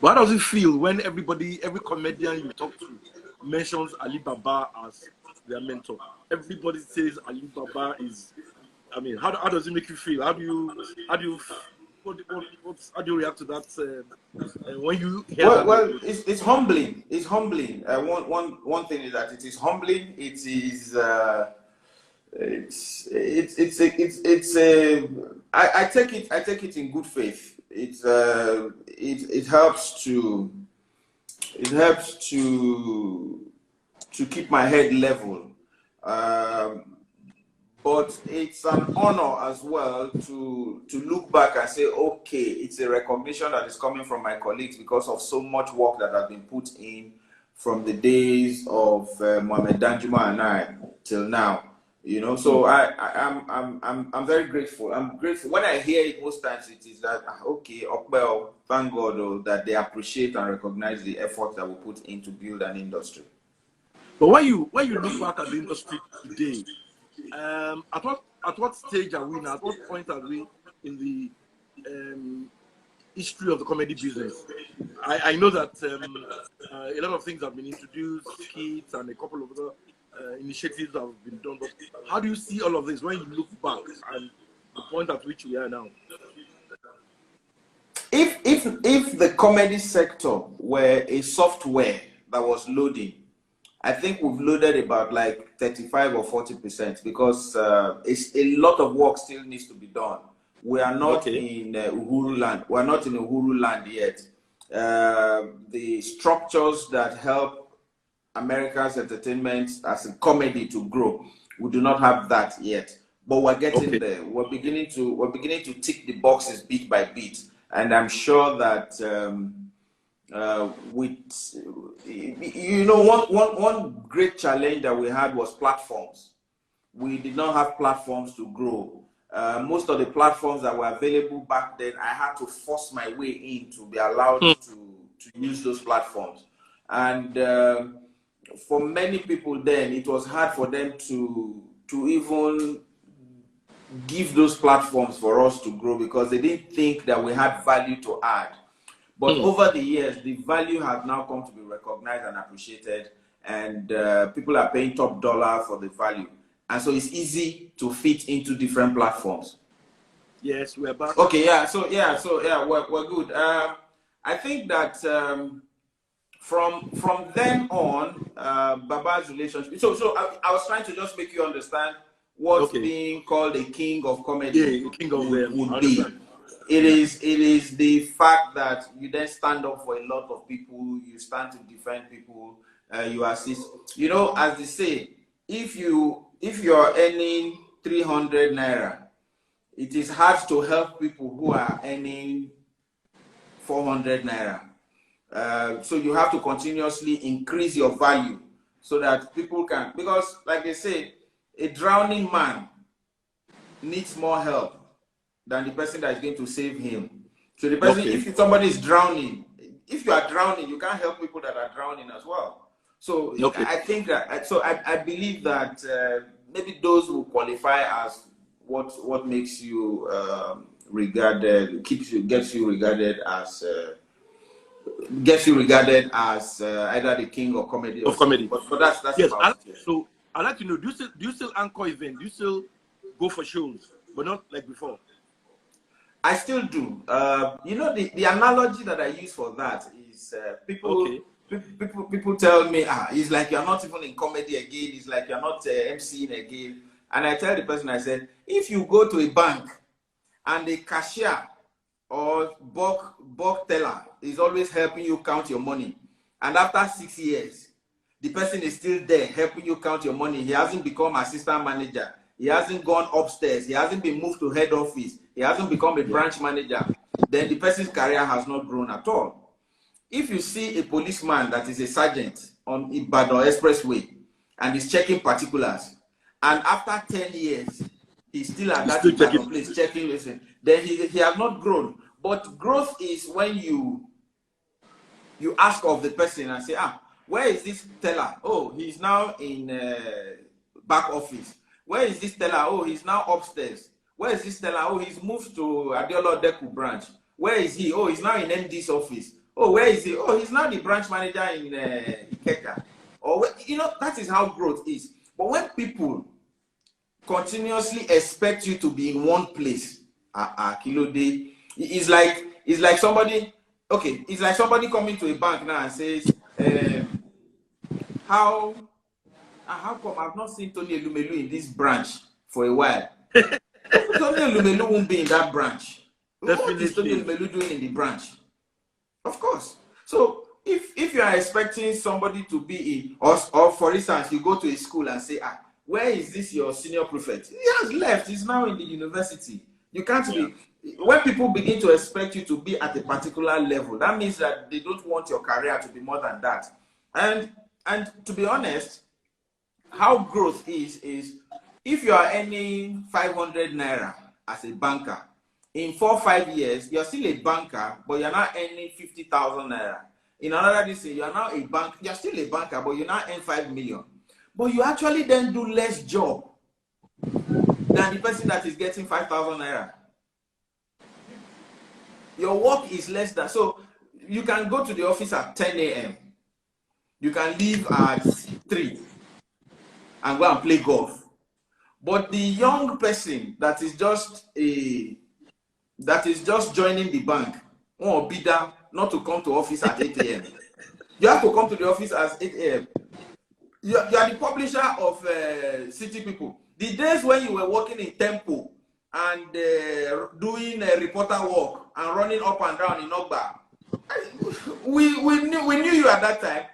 How does it feel when every comedian you talk to mentions Alibaba as their mentor? Everybody says Alibaba is. I mean, how does it make you feel? How do you how do you react to that when you hear that? Well, it's humbling. It's humbling. One thing is that it is humbling. It is. It's a. I take it in good faith. It helps to keep my head level. But it's an honor as well to look back and say, okay, it's a recognition that is coming from my colleagues because of so much work that has been put in from the days of Mohamed Danjuma and I till now. You know, so I'm very grateful. I'm grateful. When I hear it most times, it is that okay, well, thank God that they appreciate and recognize the effort that we put in to build an industry. But when you look back at the industry today, at what stage are we now? At what point are we in the history of the comedy business? I know that a lot of things have been introduced, skits and a couple of other initiatives have been done. But how do you see all of this when you look back and the point at which we are now? If the comedy sector were a software that was loading, I think we've loaded about like 35 or 40% because it's a lot of work still needs to be done. We are not in Uhuru land. We are not in Uhuru land yet. The structures that help America's entertainment as a comedy to grow, we do not have that yet. But we're getting there. We're beginning to tick the boxes bit by bit, and I'm sure that. With one great challenge that we had was platforms. We did not have platforms to grow. Most of the platforms that were available back then, I had to force my way in to be allowed to use those platforms. And for many people then, it was hard for them to even give those platforms for us to grow because they didn't think that we had value to add. But over the years, the value has now come to be recognized and appreciated, and people are paying top dollar for the value. And so it's easy to fit into different platforms. Yes, we're back. Okay, we're good. I think that from then on, Baba's relationship. So I was trying to just make you understand what being called a king of comedy would be. It is the fact that you then stand up for a lot of people, you stand to defend people, you assist. You know, as they say, if you're earning 300 naira, it is hard to help people who are earning 400 naira. So you have to continuously increase your value so that people can, because like they say, a drowning man needs more help than the person that is going to save him. So the person, if somebody is drowning, if you are drowning, you can't help people that are drowning as well. So I think that, so I believe that maybe those who qualify as what makes you regarded, gets you regarded as either the king or comedy. But that's yes. about it. So I'd like to know, do you still anchor events? Do you still go for shows, but not like before? I still do. You know, the analogy that I use for that is people tell me, it's like you're not even in comedy again. It's like you're not MCing again. And I tell the person, I said, if you go to a bank and the cashier or bulk teller is always helping you count your money, and after 6 years, the person is still there helping you count your money. He hasn't become assistant manager. He hasn't gone upstairs. He hasn't been moved to head office. He hasn't become a branch manager. Then the person's career has not grown at all. If you see a policeman that is a sergeant on Ibadan Expressway and is checking particulars, and after 10 years, he's still at that Ibadan place checking, then he has not grown. But growth is when you ask of the person and say, where is this teller? Oh, he's now in back office. Where is this teller? Oh, he's now upstairs. Where is this teller? Oh, he's moved to Adeola Deku branch. Where is he? Oh, he's now in MD's office. Oh, where is he? Oh, he's now the branch manager in Ikeja. Or, you know, that is how growth is. But when people continuously expect you to be in one place, Kilode, it's like somebody, okay, it's like somebody coming to a bank now and says, how come I've not seen Tony Elumelu in this branch for a while? Tony Elumelu won't be in that branch. Definitely. What is Tony Elumelu doing in the branch? Of course. So if you are expecting somebody to be in, or for instance, you go to a school and say, where is this your senior prefect? He has left. He's now in the university. You can't be. When people begin to expect you to be at a particular level, that means that they don't want your career to be more than that. And to be honest, how growth is if you are earning 500 naira as a banker, in 4 or 5 years, you're still a banker, but you're not earning 50,000 naira. In another this you are now a bank, you're still a banker, but you now earn 5 million. But you actually then do less job than the person that is getting 5,000 naira. Your work is less than, so you can go to the office at 10 a.m. You can leave at 3 and go and play golf. But the young person that is just joining the bank, or bidder, not to come to office at 8 a.m. You have to come to the office at 8 a.m. You are the publisher of City People. The days when you were working in Tempo and doing reporter work and running up and down in Ogba, we knew you at that time.